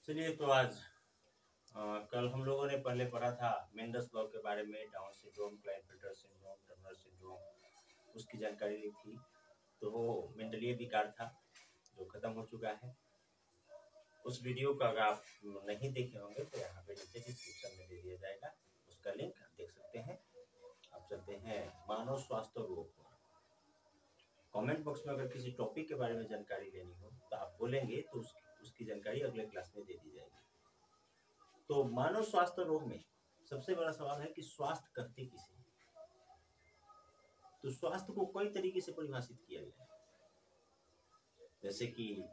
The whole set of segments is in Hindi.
चलिए तो आज कल हम लोगों ने पहले पढ़ा था मेंडस लॉ के बारे में, Down syndrome, Klinefelter syndrome, Turner syndrome, उसकी जानकारी ली थी। तो वो मेंडलीय विकार था जो खत्म हो चुका है। उस वीडियो का अगर आप नहीं देखे होंगे तो यहाँ पे नीचे डिस्क्रिप्शन में दे दिया जाएगा, उसका लिंक आप देख सकते हैं। अब चलते हैं मानव स्वास्थ्य और रोग। कमेंट बॉक्स में अगर किसी टॉपिक के बारे में जानकारी लेनी हो तो आप बोलेंगे तो उसकी जानकारी अगले क्लास में दे दी जाएगी। तो मानव स्वास्थ्य रोग में सबसे बड़ा सवाल है कि स्वास्थ्य करते किसे हैं। तो स्वास्थ्य को कई तरीके से परिभाषित किया गया है, जैसे कि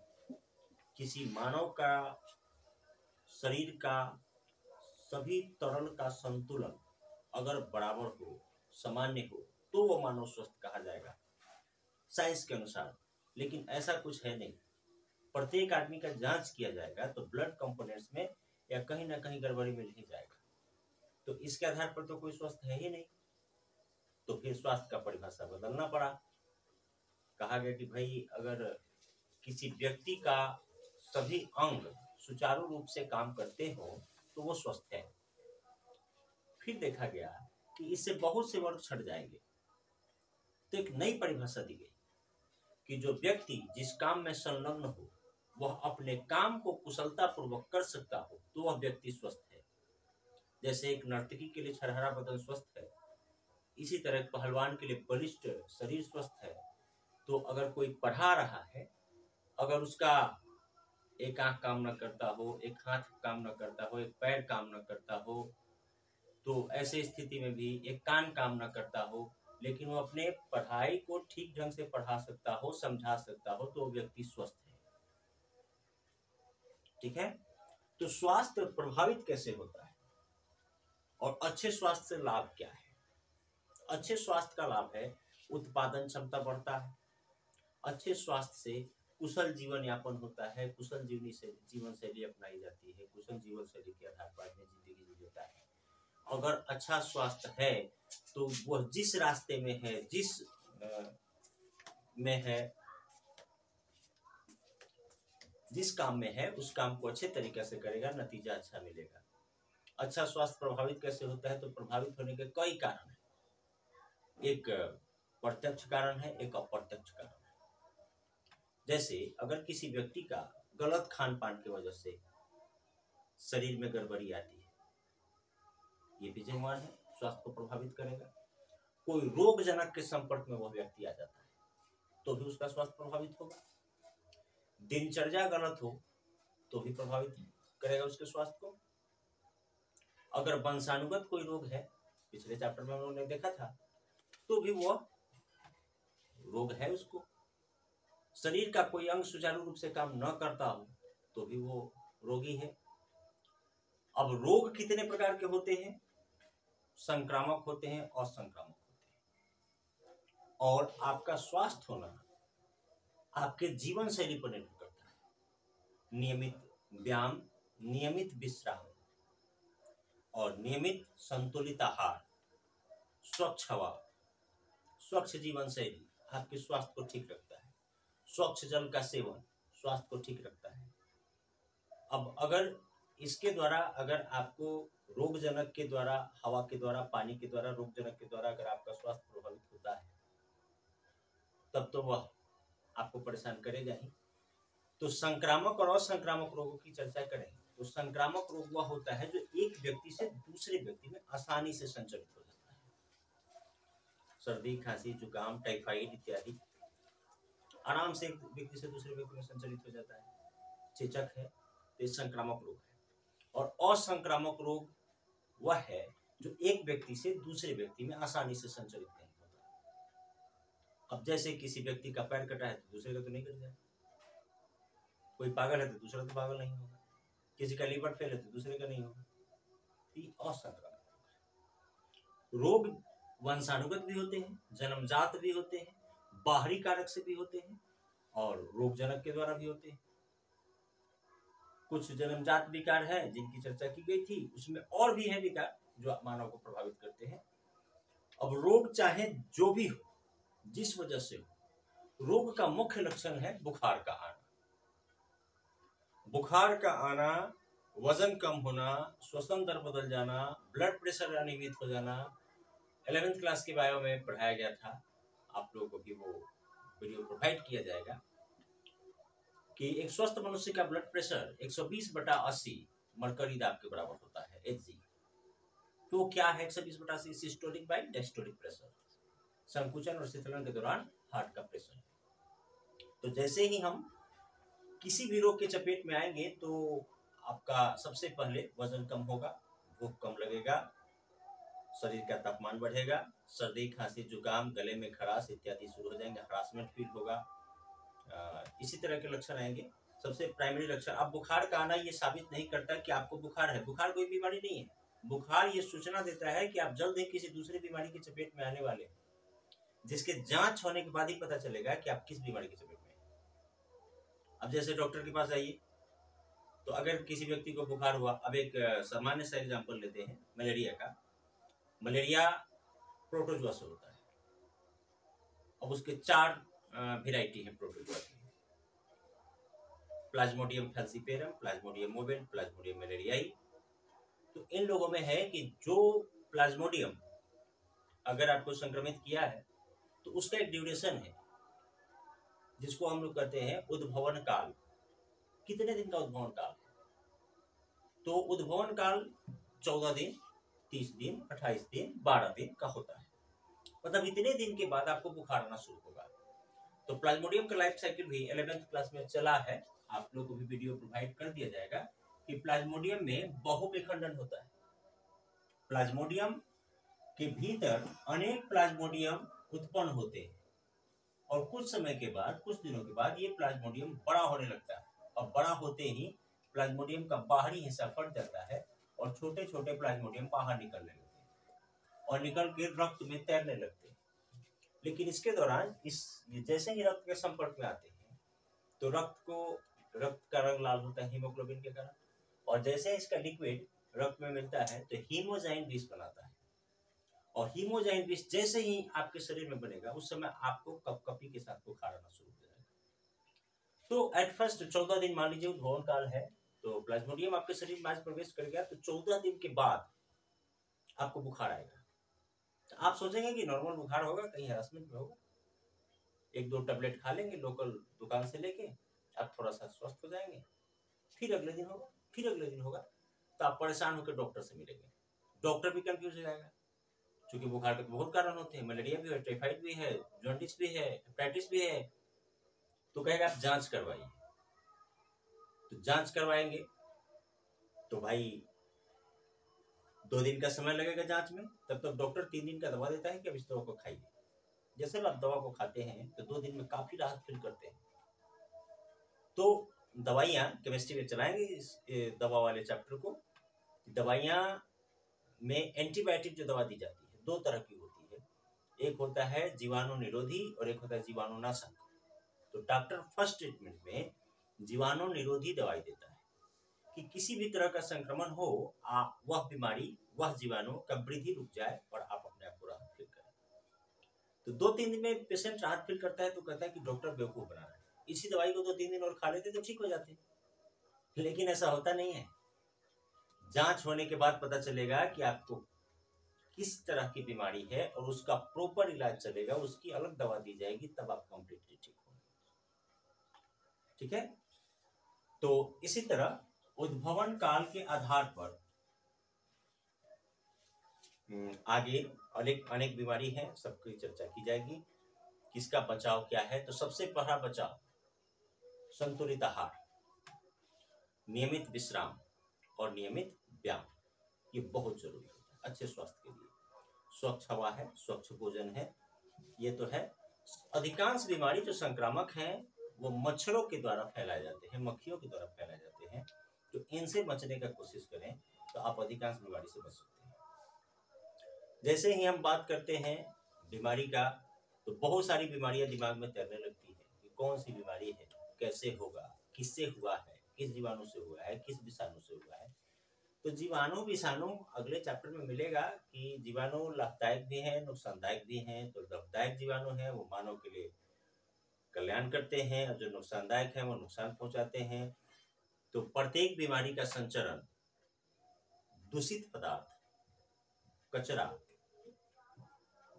किसी मानव का शरीर का सभी तरल का संतुलन अगर बराबर हो, सामान्य हो, तो वो मानव स्वस्थ कहा जाएगा साइंस के अनुसार। लेकिन ऐसा कुछ है नहीं। प्रत्येक आदमी का जांच किया जाएगा तो ब्लड कंपोनेंट्स में या कहीं ना कहीं गड़बड़ी मिल ही जाएगा। तो इसके आधार पर तो कोई स्वस्थ है ही नहीं। तो फिर स्वास्थ्य का परिभाषा बदलना पड़ा। कहा गया कि भाई अगर किसी व्यक्ति का सभी अंग सुचारू रूप से काम करते हो तो वो स्वस्थ है। फिर देखा गया कि इससे बहुत से वर्ग छट जाएंगे, तो एक नई परिभाषा दी गई कि जो व्यक्ति जिस काम में संलग्न हो वह अपने काम को कुशलता पूर्वक कर सकता हो तो वह व्यक्ति स्वस्थ है। जैसे एक नर्तकी के लिए छरहरा बदन स्वस्थ है, इसी तरह पहलवान के लिए बलिष्ठ शरीर स्वस्थ है। तो अगर कोई पढ़ा रहा है, अगर उसका एक आंख काम न करता हो, एक हाथ काम न करता हो, एक पैर काम न करता हो, तो ऐसे स्थिति में भी एक कान काम न करता हो, लेकिन वो अपने पढ़ाई को ठीक ढंग से पढ़ा सकता हो, समझा सकता हो, तो वो व्यक्ति स्वस्थ है। ठीक है। तो स्वास्थ्य प्रभावित कैसे होता है और अच्छे स्वास्थ्य से लाभ क्या है? अच्छे स्वास्थ्य का लाभ है उत्पादन क्षमता बढ़ता है। अच्छे स्वास्थ्य से कुशल जीवन यापन होता है, कुशल जीवन शैली अपनाई जाती है, कुशल जीवन शैली के आधार पर आदमी जिंदगी जी लेता है। अगर अच्छा स्वास्थ्य है तो वह जिस रास्ते में है, जिस काम में है उस काम को अच्छे तरीके से करेगा, नतीजा अच्छा मिलेगा। अच्छा स्वास्थ्य प्रभावित कैसे होता है? तो प्रभावित होने के कई कारण हैं। एक प्रत्यक्ष कारण है, एक अप्रत्यक्ष कारण है। जैसे अगर किसी व्यक्ति का गलत खान पान की वजह से शरीर में गड़बड़ी आती है, ये भी जिम्मेवार है, स्वास्थ्य को प्रभावित करेगा। कोई रोगजनक के संपर्क में वह व्यक्ति आ जाता है तो भी उसका स्वास्थ्य प्रभावित होगा। दिनचर्या गलत हो तो भी प्रभावित करेगा उसके स्वास्थ्य को। अगर वंशानुगत कोई रोग है, पिछले चैप्टर में हम लोगों ने देखा था, तो भी वह रोग है उसको। शरीर का कोई अंग सुचारू रूप से काम न करता हो तो भी वो रोगी है। अब रोग कितने प्रकार के होते हैं? संक्रामक होते हैं, असंक्रामक होते हैं। और आपका स्वास्थ्य होना आपके जीवन शैली पर निर्भर करता है। नियमित व्यायाम, नियमित विश्राम और नियमित संतुलित आहार, स्वच्छ हवा, स्वच्छ जीवन शैली आपके स्वास्थ्य को ठीक रखता है। स्वच्छ जल का सेवन स्वास्थ्य को ठीक रखता है। अब अगर इसके द्वारा अगर आपको रोगजनक के द्वारा, हवा के द्वारा, पानी के द्वारा, रोगजनक के द्वारा अगर आपका स्वास्थ्य प्रभावित होता है तब तो वह आपको परेशान करेगा ही। तो संक्रामक और असंक्रामक रोगों की चर्चा करें तो संक्रामक रोग वह होता है जो एक व्यक्ति से दूसरे व्यक्ति में आसानी से संचारित हो जाता है। सर्दी, खांसी, जुकाम, टाइफाइड इत्यादि आराम से एक व्यक्ति से दूसरे व्यक्ति में संचालित हो जाता है। चेचक है तो संक्रामक रोग है। और असंक्रामक रोग वह है जो एक व्यक्ति से दूसरे व्यक्ति में आसानी से संचालित नहीं होता। अब जैसे किसी व्यक्ति का पैर कटा है तो दूसरे का तो नहीं कट जाए, कोई पागल है तो दूसरा तो पागल नहीं होगा, किसी का लीवर फेल है तो दूसरे का नहीं होगा। ये असंक्रामक रोग वंशानुगत भी होते हैं, जन्मजात भी होते हैं, बाहरी कारक से भी होते हैं और रोगजनक के द्वारा भी होते हैं। कुछ जन्मजात विकार है जिनकी चर्चा की गई थी, उसमें और भी हैं विकार जो मानव को प्रभावित करते हैं। अब रोग चाहे जो भी हो, जिस वजह से हो, रोग का मुख्य लक्षण है बुखार का आना। बुखार का आना वजन कम होना, श्वसन दर बदल जाना, ब्लड प्रेशर अनियमित हो जाना। 11th क्लास के बायो में पढ़ाया गया था, आप लोगों को भी वो वीडियो प्रोवाइड किया जाएगा कि एक स्वस्थ मनुष्य का ब्लड प्रेशर 120/80 मरकरी दाब के बराबर होता है, Hg। तो क्या है 120/80? सिस्टोलिक बाय डायस्टोलिक प्रेशर, संकुचन और शीतलन के दौरान हार्ट का प्रेशर। तो जैसे ही हम किसी भी रोग के चपेट में आएंगे तो आपका सबसे पहले वजन कम होगा, भूख कम लगेगा, शरीर का तापमान बढ़ेगा, सर्दी खांसी जुकाम, गले में खराश इत्यादि शुरू हो जाएंगे, हरासमेंट फील होगा, इसी तरह के लक्षण आएंगे। सबसे प्राइमरी लक्षण, अब बुखार का आना ये साबित नहीं करता कि आपको बुखार है। बुखार कोई बीमारी नहीं है। बुखार ये सूचना देता है कि आप जल्द ही किसी दूसरी बीमारी की चपेट में आने वाले हैं, जिसके जांच होने के बाद ही पता चलेगा कि आप किस बीमारी की चपेट में हैं। अब जैसे डॉक्टर के पास जाइए, तो अगर किसी व्यक्ति को बुखार हुआ, अब एक सामान्य सा एग्जाम्पल लेते हैं मलेरिया का। मलेरिया प्रोटोजुआ से होता है। अब उसके 4 वेराइटी है प्रोटोजुआ की, प्लाज्मोडियम फैल्सिपेरम, प्लाज्मोडियम मोबिल, प्लाज्मोडियम मलेरियाई। तो इन लोगों में है कि जो प्लाज्मोडियम अगर आपको संक्रमित किया है तो उसका एक ड्यूरेशन है, जिसको हम लोग कहते हैं उद्भवन काल। कितने दिन का उद्भवन काल? तो उद्भवन काल 14 दिन, 30 दिन, 28 दिन, 12 दिन का होता है। मतलब इतने दिन के बाद आपको बुखार आना शुरू होगा। तो प्लाज्मोडियम का लाइफ साइकिल भी 11th क्लास में चला है, आप लोग को भी वीडियो प्रोवाइड कर दिया जाएगा कि प्लाज्मोडियम में बहुविखंडन होता है। प्लाज्मोडियम के भीतर अनेक प्लाज्मोडियम उत्पन्न होते हैं और कुछ समय के बाद, कुछ दिनों के बाद ये प्लाज्मोडियम बड़ा होने लगता है, और बड़ा होते ही प्लाज्मोडियम का बाहरी हिस्सा फट जाता है और छोटे छोटे प्लाज्मोडियम बाहर निकलने लगते हैं और निकल के रक्त में तैरने लगते हैं। लेकिन इसके दौरान जैसे ही रक्त के संपर्क में आते हैं तो रक्त का रंग लाल होता है हीमोग्लोबिन के कारण, और जैसे इसका लिक्विड रक्त में मिलता है तो हीमोजाइन विष बनाता है, और हीमोजाइन विष जैसे ही आपके शरीर में बनेगा उस समय आपको कपकपी के साथ बुखार आना शुरू हो जाएगा। तो एट फर्स्ट 14 दिन मान लीजिए उद्भवन काल है, तो प्लाज्मोडियम आपके शरीर में आज प्रवेश कर गया तो 14 दिन के बाद आपको बुखार आएगा। तो आप सोचेंगे कि नॉर्मल बुखार होगा, कहीं हरासमेंट में होगा, 1-2 टैबलेट खा लेंगे लोकल दुकान से लेके, आप थोड़ा सा स्वस्थ हो जाएंगे, फिर अगले दिन होगा, फिर अगले दिन होगा, तो आप परेशान होकर डॉक्टर से मिलेंगे। डॉक्टर भी कंफ्यूज हो जाएगा, क्योंकि बुखार के बहुत कारण होते हैं, मलेरिया भी है, टाइफाइड भी है, जॉन्डिस भी है, हेपेटाइटिस भी है। तो कहेगा आप जांच करवाइए। तो जांच करवाएंगे तो भाई 2 दिन का समय लगेगा जांच में, तब तक डॉक्टर 3 दिन का दवा देता है कि अब इस दवा को खाइए। जैसे आप दवा को खाते हैं तो 2 दिन में काफी राहत फील करते हैं। तो दवाइयाँ केमिस्ट्री में चलाएंगे इस दवा वाले चैप्टर को। दवाइयाँ में एंटीबायोटिक जो दवा दी जाती है 2 तरह की होती है, एक होता है जीवाणु निरोधी और एक होता है जीवाणु नाशक। तो डॉक्टर फर्स्ट ट्रीटमेंट में जीवाणु निरोधी दवाई देता है कि किसी भी तरह का संक्रमण हो, वह बीमारी, वह जीवाणु का वृद्धि रुक जाए और आप अपने आप को राहत फील करें। तो 2-3 दिन में पेशेंट राहत फील करता है तो कहता है कि डॉक्टर बेवकूफ बना रहा है, इसी दवाई को 2-3 दिन और खा लेते तो ठीक हो जाते। लेकिन ऐसा होता नहीं है। जांच होने के बाद पता चलेगा कि आपको किस तरह की बीमारी है और उसका प्रॉपर इलाज चलेगा, उसकी अलग दवा दी जाएगी, तब आप कंप्लीटली ठीक होंगे। ठीक है। तो इसी तरह उद्भवन काल के आधार पर आगे अनेक बीमारी है, सबकी चर्चा की जाएगी, किसका बचाव क्या है। तो सबसे पहला बचाव संतुलित आहार, नियमित विश्राम और नियमित व्यायाम, ये बहुत जरूरी है अच्छे स्वास्थ्य के लिए। स्वच्छ हवा है, स्वच्छ भोजन है, ये तो है। अधिकांश बीमारी जो संक्रामक हैं वो मच्छरों के द्वारा फैलाए जाते हैं, मक्खियों के द्वारा फैलाए जाते हैं। तो इनसे बचने का कोशिश करें तो आप अधिकांश बीमारी से बच सकते हैं। जैसे ही हम बात करते हैं बीमारी का, तो बहुत सारी बीमारियां दिमाग में तैरने लगती है कि कौन सी बीमारी है, कैसे होगा, किससे हुआ है, किस जीवाणु से हुआ है, किस विषाणु से हुआ है। तो जीवाणु विषाणु अगले चैप्टर में मिलेगा कि जीवाणु लाभदायक भी है, नुकसानदायक भी है। तो लाभदायक जीवाणु है वो मानव के लिए कल्याण करते हैं, और जो नुकसानदायक है वो नुकसान पहुंचाते हैं। तो प्रत्येक बीमारी का संचरण दूषित पदार्थ, कचरा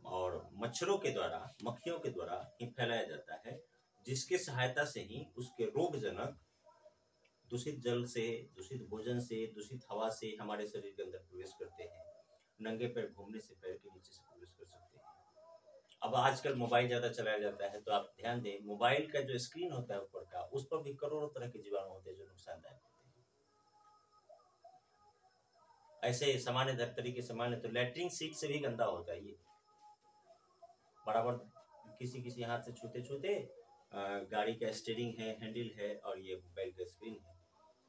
और मच्छरों के द्वारा, मक्खियों के द्वारा ही फैलाया जाता है, जिसके सहायता से ही उसके रोगजनक दूषित जल से, दूषित भोजन से, दूषित हवा से हमारे शरीर के अंदर प्रवेश करते हैं। नंगे पैर घूमने से पैर के नीचे से प्रवेश कर सकते हैं। अब आजकल मोबाइल ज्यादा चलाया जाता है, तो आप ध्यान दें, मोबाइल का जो स्क्रीन होता है ऊपर का, उस पर भी करोड़ों तरह के जीवाणु होते हैं जो नुकसानदायक होते हैं। ऐसे सामान्य तरीके से मान ले तो लैट्रिन सीट से भी गंदा होता है ये, बराबर किसी किसी हाथ से छूते छूते गाड़ी का स्टीयरिंग है, हैंडल है, और ये मोबाइल का स्क्रीन है,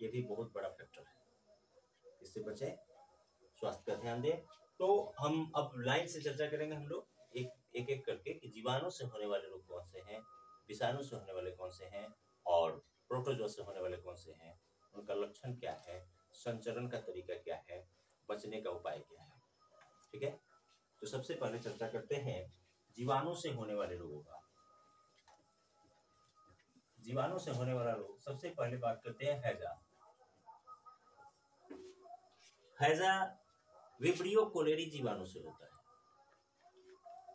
ये भी बहुत बड़ा फैक्टर है। इससे बचें, स्वास्थ्य का ध्यान दें। तो हम अब लाइन से चर्चा करेंगे हम लोग एक एक करके कि जीवाणु से होने वाले रोग कौन से हैं, विषाणु से होने वाले कौन से हैं, और प्रोटोजोआ से होने वाले कौन से हैं, उनका लक्षण क्या है, संचरण का तरीका क्या है, बचने का उपाय क्या है। ठीक है, तो सबसे पहले चर्चा करते हैं जीवाणु से होने वाले रोगों का। जीवाणु से होने वाला रोग, सबसे पहले बात करते हैं हैजा। हैजा विब्रियो कोलेरी जीवाणु से होता है।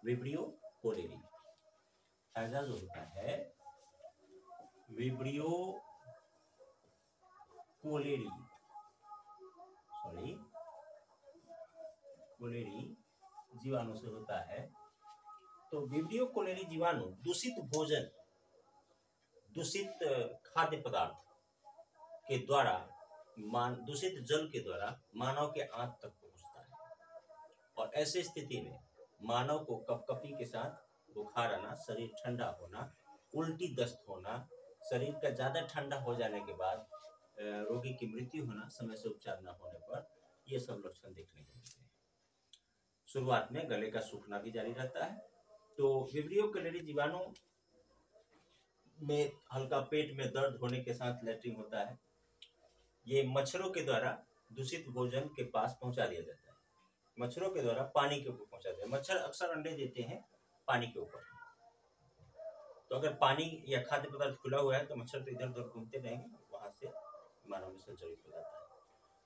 विब्रियो कोलेरी हैजा जो होता है, विब्रियो कोलेरी कोलेरी जीवाणु से होता है। तो विब्रियो कोलेरी जीवाणु दूषित भोजन, दूषित खाद्य पदार्थ के द्वारा, दूषित जल के द्वारा मानव के आंत तक पहुंचता है, और ऐसी स्थिति में मानव को कपकपी के साथ बुखार आना, शरीर ठंडा होना, उल्टी दस्त होना, शरीर का ज्यादा ठंडा हो जाने के बाद रोगी की मृत्यु होना समय से उपचार न होने पर, ये सब लक्षण देखने को मिलते हैं। शुरुआत में गले का सूखना भी जारी रहता है। तो विब्रियो कोलेरी जीवाणु में हल्का पेट में दर्द होने के साथ लैट्रिन होता है। ये मच्छरों के द्वारा दूषित भोजन के पास पहुंचा दिया जाता है, मच्छरों के द्वारा पानी के ऊपर पहुंचा दिया। मच्छर अक्सर अंडे देते हैं पानी के ऊपर, तो अगर पानी या खाद्य पदार्थ खुला हुआ है तो मच्छर तो इधर उधर घूमते रहेंगे, वहां से मानव में संचरित हो जाता है।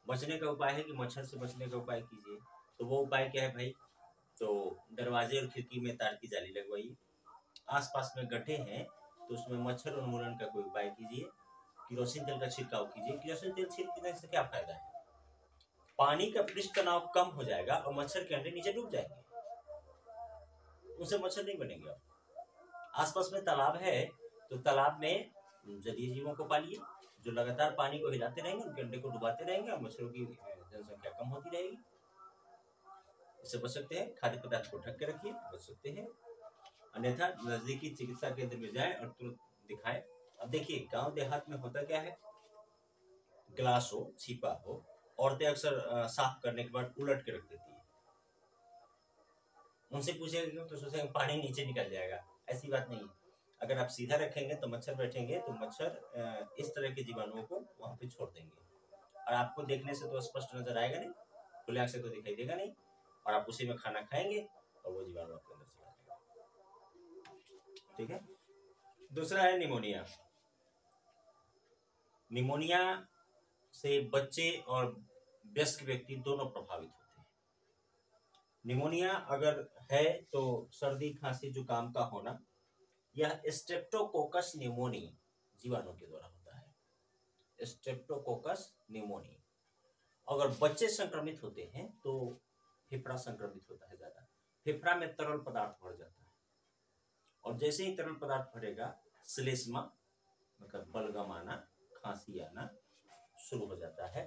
बचने का उपाय है कि मच्छर से बचने का उपाय कीजिए। तो वो उपाय क्या है भाई, तो दरवाजे और खिड़की में तार की जाली लगवाइए। आसपास में गड्ढे हैं तो उसमें मच्छर उन्मूलन का कोई उपाय कीजिए। केरोसिन तेल का छिड़काव कीजिए। केरोसिन तेल छिड़कने से क्या फायदा है, पानी का पृष्ठ तनाव कम हो जाएगा और मच्छर के अंडे नीचे डूब जाएंगे, उनसे मच्छर नहीं बनेंगे। आसपास में तालाब है तो तालाब में जलीय जीवों को पालिए जो लगातार पानी को हिलाते रहेंगे, उनके अंडे को डुबाते रहेंगे और मच्छरों की जनसंख्या कम होती रहेगी। इससे बच सकते हैं। खाद्य पदार्थ को ढक के रखिए, बच सकते हैं। अन्यथा नजदीकी चिकित्सा केंद्र में जाएं और तुरंत दिखाएं। अब देखिए, गांव देहात में होता क्या है, ग्लास हो, छिपा हो, औरतें अक्सर साफ करने के बाद उलट के रख देती है। उनसे पूछेगा क्यों, तो सोचेंगे पानी नीचे निकल जाएगा। ऐसी बात नहीं है। अगर आप सीधा रखेंगे तो मच्छर बैठेंगे, तो मच्छर इस तरह के जीवाणुओं को वहां पे छोड़ देंगे, और आपको देखने से तो स्पष्ट नजर आएगा नहीं, खुले आंख से तो दिखाई देगा नहीं, और आप उसी में खाना खाएंगे और वो जीवाणु आपके अंदर चला जाएगा। ठीक है। दूसरा है निमोनिया। निमोनिया से बच्चे और वयस्क व्यक्ति दोनों प्रभावित होते हैं। निमोनिया अगर है तो सर्दी, खांसी, जुकाम का होना, यह स्ट्रेप्टोकोकस निमोनी जीवाणु के द्वारा होता है। Streptococcus pneumoniae. अगर बच्चे संक्रमित होते हैं तो फेफड़ा संक्रमित होता है ज्यादा। फेफड़ा में तरल पदार्थ भर जाता है, और जैसे ही तरल पदार्थ भरेगा, श्लेष्मा मतलब बलगम आना, खांसी आना शुरू हो जाता है।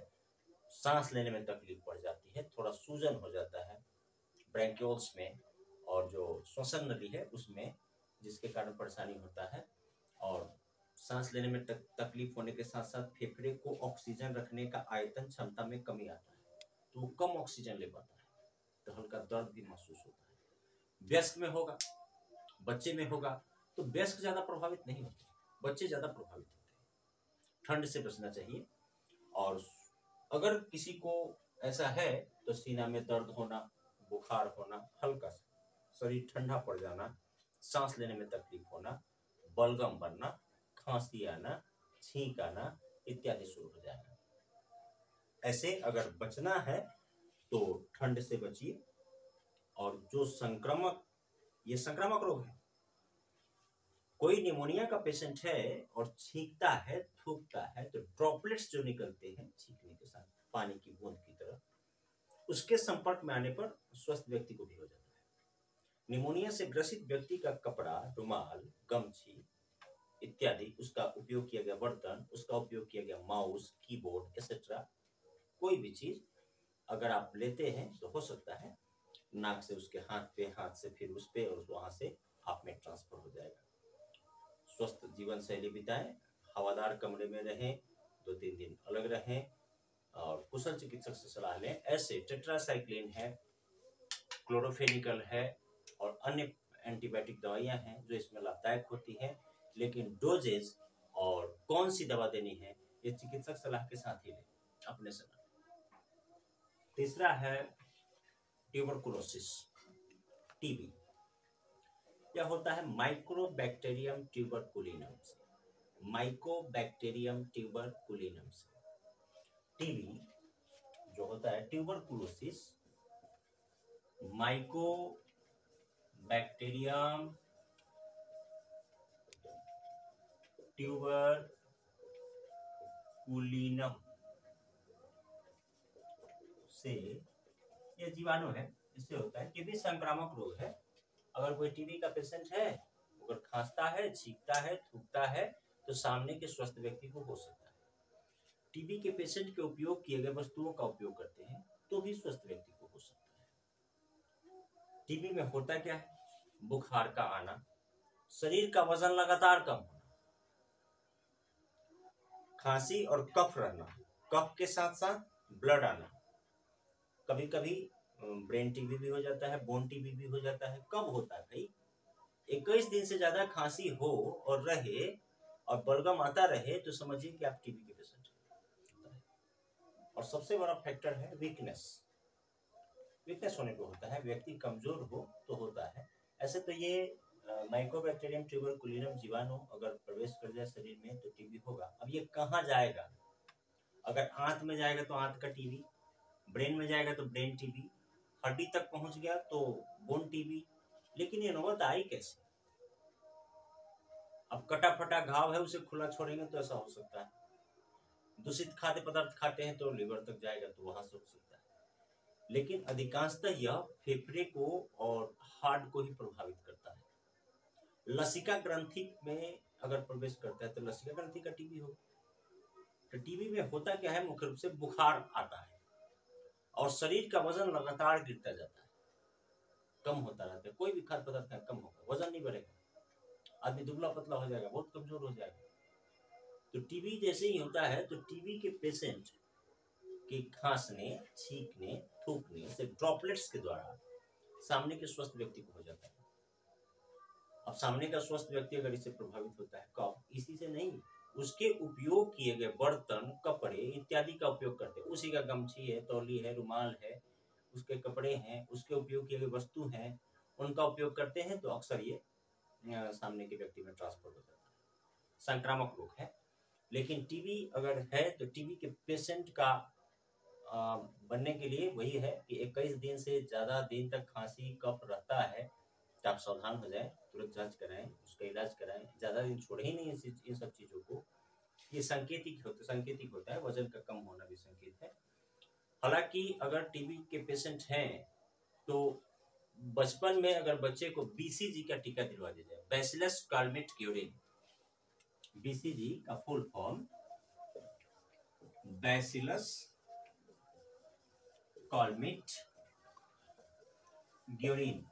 सांस लेने में तकलीफ पड़ जाती है, थोड़ा सूजन हो जाता है ब्रैंक्यूल्स में और जो श्वसन नली है उसमें, जिसके कारण परेशानी होता है। और सांस लेने में तकलीफ होने के साथ साथ फेफड़े को ऑक्सीजन रखने का आयतन क्षमता में कमी आता है, तो वो कम ऑक्सीजन ले पाता है, तो हल्का दर्द भी महसूस होता है। वयस्क में होगा, बच्चे में होगा, तो वयस्क ज्यादा प्रभावित नहीं होते, बच्चे ज्यादा प्रभावित होते हैं। ठंड से बचना चाहिए। और अगर किसी को ऐसा है तो सीना में दर्द होना, बुखार होना, हल्का सा शरीर ठंडा पड़ जाना, सांस लेने में तकलीफ होना, बलगम बनना, खांसी आना, छींक आना, इत्यादि शुरू हो जाएगा। ऐसे अगर बचना है तो ठंड से बचिए, और जो ये संक्रामक रोग है, कोई निमोनिया का पेशेंट है और छींकता है, थूकता है, तो ड्रॉपलेट्स जो निकलते हैं छींकने के साथ पानी की बूंद की तरह, उसके संपर्क में आने पर स्वस्थ व्यक्ति को भी हो जाता है। निमोनिया से ग्रसित व्यक्ति का कपड़ा, रुमाल, गमछी इत्यादि, उसका उपयोग किया गया बर्तन, उसका उपयोग किया गया माउस, कीबोर्ड एक्सेट्रा, कोई भी चीज अगर आप लेते हैं तो हो सकता है नाक से उसके हाथ पे, हाथ से फिर उस पे, और वहां से आप में ट्रांसफर हो जाएगा। स्वस्थ जीवन शैली बिताएं, हवादार कमरे में रहें, 2-3 दिन अलग रहें, और कुशल चिकित्सक से सलाह लें। ऐसे टेट्रासाइक्लिन है, क्लोरोफेनिकल है, और अन्य एंटीबायोटिक दवाइयां हैं जो इसमें लाभदायक होती हैं, लेकिन डोजेज और कौन सी दवा देनी है ये चिकित्सक सलाह के साथ ही लें अपने समय। तीसरा है ट्यूबरकुलोसिस, टीबी। यह होता है माइक्रोबैक्टीरियम ट्यूबरकुलिनम से, माइकोबैक्टीरियम ट्यूबरकुलिनम से। टीबी जो होता है, ट्यूबरकुलोसिस माइकोबैक्टीरियम ट्यूबरकुलिनम से, ये जीवाणु है, इससे होता है। टीबी संक्रामक रोग है। अगर कोई टीबी का पेशेंट है, अगर खांसता है, छींकता है, थूकता है, तो सामने के स्वस्थ व्यक्ति को हो सकता है। टीबी के पेशेंट के उपयोग किए गए वस्तुओं का उपयोग करते हैं तो भी स्वस्थ व्यक्ति को हो सकता है। टीबी में होता क्या है? बुखार का आना, शरीर का वजन लगातार कम होना, खांसी और कफ रहना, कफ के साथ साथ ब्लड आना, कभी कभी ब्रेन टीबी भी हो जाता है, बोन टीबी भी हो जाता है। कब होता है भाई? 21 दिन से ज्यादा खांसी हो और रहे और बलगम आता रहे तो समझिए कि आप टीबी के पेशेंट हैं। और सबसे बड़ा फैक्टर है वीकनेस। वीकनेस होने को होता है, व्यक्ति कमजोर हो तो होता है। ऐसे तो ये माइकोबैक्टीरियम ट्यूबरकुलिनम जीवाणु अगर प्रवेश कर जाए शरीर में तो टीबी होगा। अब ये कहाँ जाएगा? अगर आंत में जाएगा तो आंत का टीबी, ब्रेन में जाएगा तो ब्रेन टीबी, हड्डी तक पहुंच गया तो बोन टीबी। लेकिन ये नौबत आई कैसे? अब कटा फटा घाव है, उसे खुला छोड़ेंगे तो ऐसा हो सकता है। दूषित खाद्य पदार्थ खाते हैं तो लिवर तक जाएगा तो वहां से हो सकता है। लेकिन अधिकांशतः यह फेफड़े को और हार्ट को ही प्रभावित करता है। लसिका ग्रंथि में अगर प्रवेश करता है तो लसिका ग्रंथि का टीबी होगा। तो टीबी में होता क्या है? मुख्य रूप से बुखार आता है और शरीर का वजन लगातार गिरता जाता है, कम होता रहता है। कोई भी खाद्य पदार्थ का कम होगा, वजन नहीं बढ़ेगा, आदमी दुबला पतला हो जाएगा, बहुत कमजोर हो जाएगा। तो टीबी जैसे ही होता है तो टीबी के पेशेंट के खांसने, छींकने, थूकने से ड्रॉपलेट्स के द्वारा सामने के स्वस्थ व्यक्ति को हो जाता है। अब सामने का स्वस्थ व्यक्ति अगर इससे प्रभावित होता है, कब? इसी से नहीं, उसके उपयोग किए गए बर्तन, कपड़े इत्यादि का उपयोग करते हैं। उसी का गमछी है, तौली है, रुमाल है, उसके कपड़े हैं, उसके उपयोग किए गए वस्तु हैं, उनका उपयोग करते हैं तो अक्सर ये सामने के व्यक्ति में ट्रांसफर हो जाता है। संक्रामक रोग है। लेकिन टीबी अगर है तो टीबी के पेशेंट का बनने के लिए वही है कि 21 दिन से ज्यादा दिन तक खांसी कफ रहता है तो आप सावधान हो जाएं, तुरंत जांच कराएं, उसका इलाज कराएं। ज्यादा दिन छोड़े ही नहीं इन सब चीजों को। ये संकेतिक होता है, वजन का कम होना भी संकेत है। हालांकि अगर टीबी के पेशेंट हैं तो बचपन में अगर बच्चे को बीसीजी का टीका दिलवा दिया जाए, बैसिलस कालमेट ग्यूरिन। बीसीजी का full form bacillus Calmette Guérin.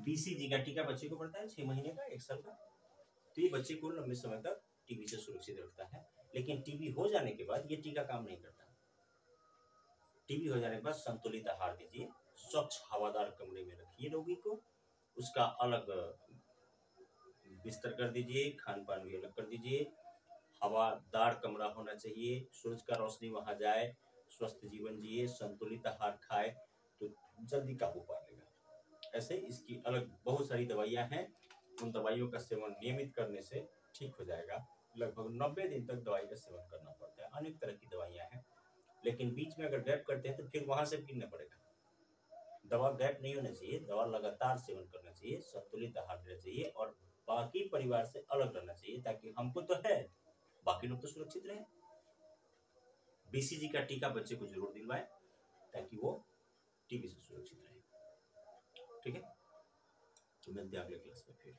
BCG का टीका बच्चे को पड़ता है 6 महीने का, 1 साल का। तो ये बच्चे को लंबे समय तक टीबी से सुरक्षित रखता है। लेकिन टीबी हो जाने के बाद ये टीका काम नहीं करता। टीबी हो जाने के बाद संतुलित आहार दीजिए, स्वच्छ हवादार कमरे में रखिए रोगी को, उसका अलग बिस्तर कर दीजिए, खान पान भी अलग कर दीजिए, हवादार कमरा होना चाहिए, सूरज का रोशनी वहां जाए, स्वस्थ जीवन जिए, संतुलित आहार खाए तो जल्दी काबू पा लेगा। ऐसे इसकी अलग बहुत सारी दवाइयां हैं, उन दवाइयों का सेवन नियमित करने से ठीक हो जाएगा। लगभग 90 दिन तक दवाई का सेवन करना पड़ता है। अनेक तरह की दवाइयाँ हैं, लेकिन बीच में अगर गैप करते हैं तो फिर वहां से गिरना पड़ेगा। दवा गैप नहीं होना चाहिए, दवा लगातार सेवन करना चाहिए, संतुलित आहार लेना चाहिए और बाकी परिवार से अलग रहना चाहिए, ताकि हमको तो है, बाकी लोग तो सुरक्षित रहे। बीसीजी का टीका बच्चे को जरूर दिलवाएं ताकि वो टीबी से सुरक्षित रहे। ठीक है, तो मिलते हैं अगले क्लास में फिर।